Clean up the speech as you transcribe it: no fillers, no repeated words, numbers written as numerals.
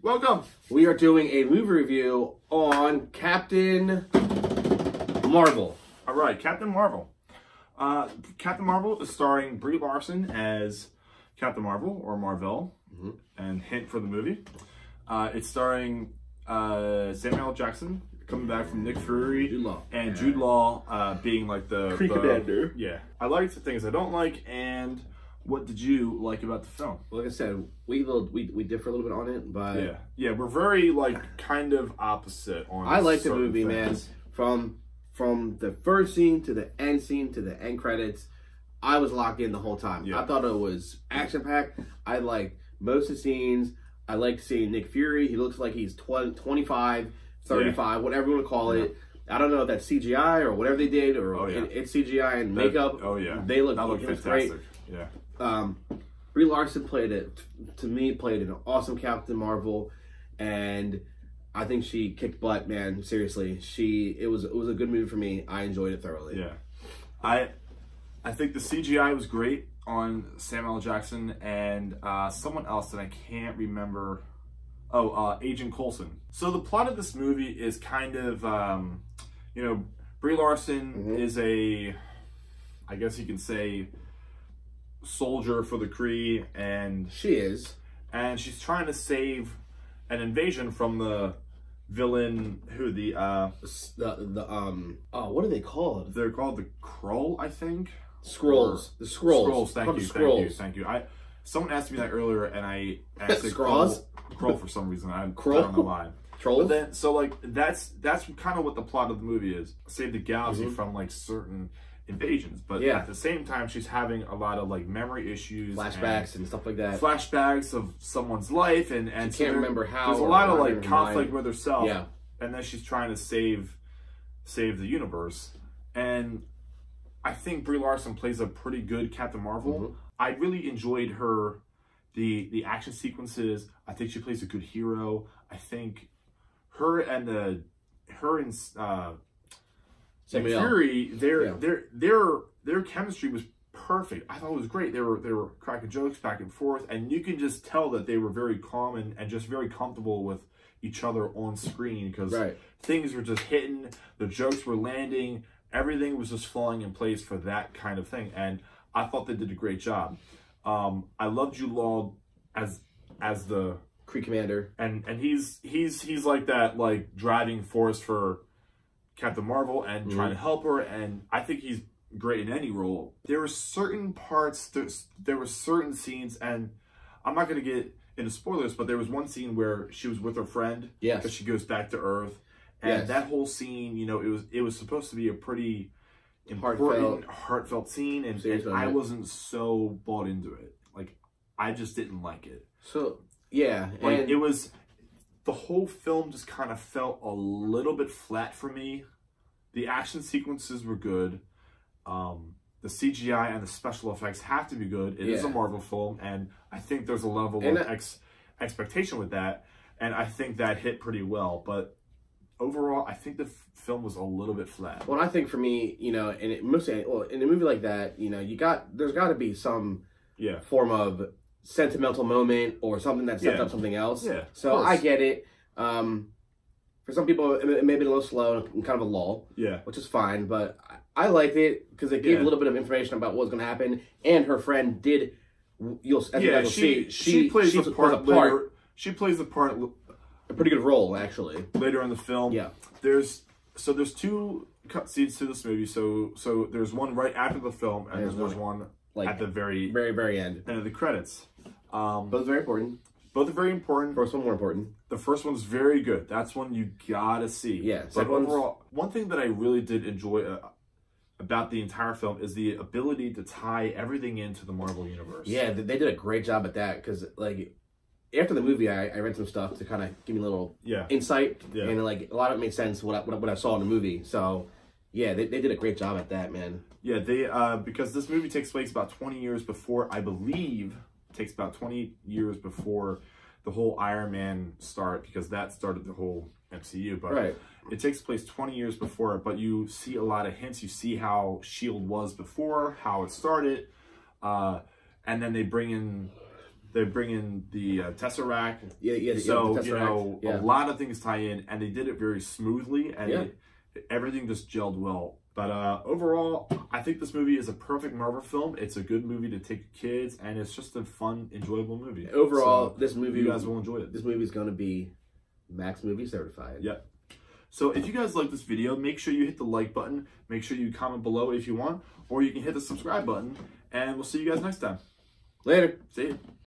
Welcome. We are doing a movie review on Captain Marvel. All right, Captain Marvel. Captain Marvel is starring Brie Larson as Captain Marvel, or Marvel, and hint for the movie. It's starring L Jackson, coming back from Nick Fury, Jude Law being like the commander. Yeah. I liked the things I don't like, and what did you like about the film? Like I said, we differ a little bit on it, but yeah, we're very kind of opposite on. I like the movie, things. man. From the first scene to the end credits, I was locked in the whole time. Yeah. I thought it was action packed. I liked most of the scenes. I liked seeing Nick Fury. He looks like he's 25, 35, whatever you want to call it. I don't know if that's CGI or whatever they did, or it's CGI and makeup. They look fantastic. Great. Yeah. Brie Larson played an awesome Captain Marvel, and I think she kicked butt, man. Seriously, it was a good movie for me. I enjoyed it thoroughly. Yeah, I think the CGI was great on L Jackson and someone else that I can't remember. Oh, Agent Coulson. So the plot of this movie is kind of, Brie Larson is I guess you can say, soldier for the Kree, and she's trying to save an invasion from the villain what are they called? They're called the Krull, I think. Skrulls. The Skrulls. Thank you. Someone asked me that earlier, and I said Krull for some reason. I don't know why. Trolls? But then, that's kind of what the plot of the movie is: save the galaxy from certain invasions. But at the same time, she's having a lot of memory issues, flashbacks and stuff like that. Flashbacks of someone's life, and she can't remember how. There's a lot of conflict with herself. Yeah, and then she's trying to save the universe. And I think Brie Larson plays a pretty good Captain Marvel. I really enjoyed the action sequences. I think she plays a good hero. I think her and Fury, their chemistry was perfect. I thought it was great. They were cracking jokes back and forth, and you can just tell that they were very calm and just very comfortable with each other on screen, because things were just hitting, the jokes were landing, everything was just falling in place for that kind of thing, and I thought they did a great job. I love Jude Law as the Kree commander, and he's like that driving force for Captain Marvel and trying to help her, and I think he's great in any role. There were certain parts, there were certain scenes, and I'm not going to get into spoilers, but there was one scene where she was with her friend, because she goes back to Earth, and that whole scene, it was supposed to be a pretty important, heartfelt scene, and I wasn't so bought into it. I just didn't like it. So and it was. The whole film just kind of felt a little bit flat for me. The action sequences were good. The CGI and the special effects have to be good. It is a Marvel film, and I think there's a level of expectation with that, and I think that hit pretty well. But overall, I think the film was a little bit flat. Well, I think for me, in a movie like that, there's got to be some form of sentimental moment or something that sets up something else. So I get it. For some people, it may be a little slow and kind of a lull. Which is fine, but I liked it because it gave a little bit of information about what was going to happen. And her friend did. She plays the part. She plays the part. A pretty good role, actually. Later in the film. There's two cut scenes to this movie. So there's one right after the film, and there's one at the very end of the credits. Both very important. Both are very important. First one more important. The first one's very good. That's one you gotta see. But overall, one thing that I really did enjoy about the entire film is the ability to tie everything into the Marvel universe. Yeah, they did a great job at that, because after the movie, I read some stuff to kind of give me a little insight, and a lot of it made sense what I saw in the movie. So yeah, they did a great job at that, man. Yeah, they because this movie takes place about 20 years before, I believe. Takes about 20 years before the whole Iron Man start, because that started the whole MCU. But it takes place 20 years before, but you see a lot of hints. You see how S.H.I.E.L.D. was before, how it started, and then they bring in They bring in the Tesseract. Yeah. So, the Tesseract. a lot of things tie in, and they did it very smoothly, and everything just gelled well. But overall, I think this movie is a perfect Marvel film. It's a good movie to take kids, and it's just a fun, enjoyable movie. Overall, this movie, you guys will enjoy it. This movie is going to be Max Movie certified. Yep. So if you guys like this video, make sure you hit the like button. Make sure you comment below if you want, or you can hit the subscribe button, and we'll see you guys next time. Later. See you.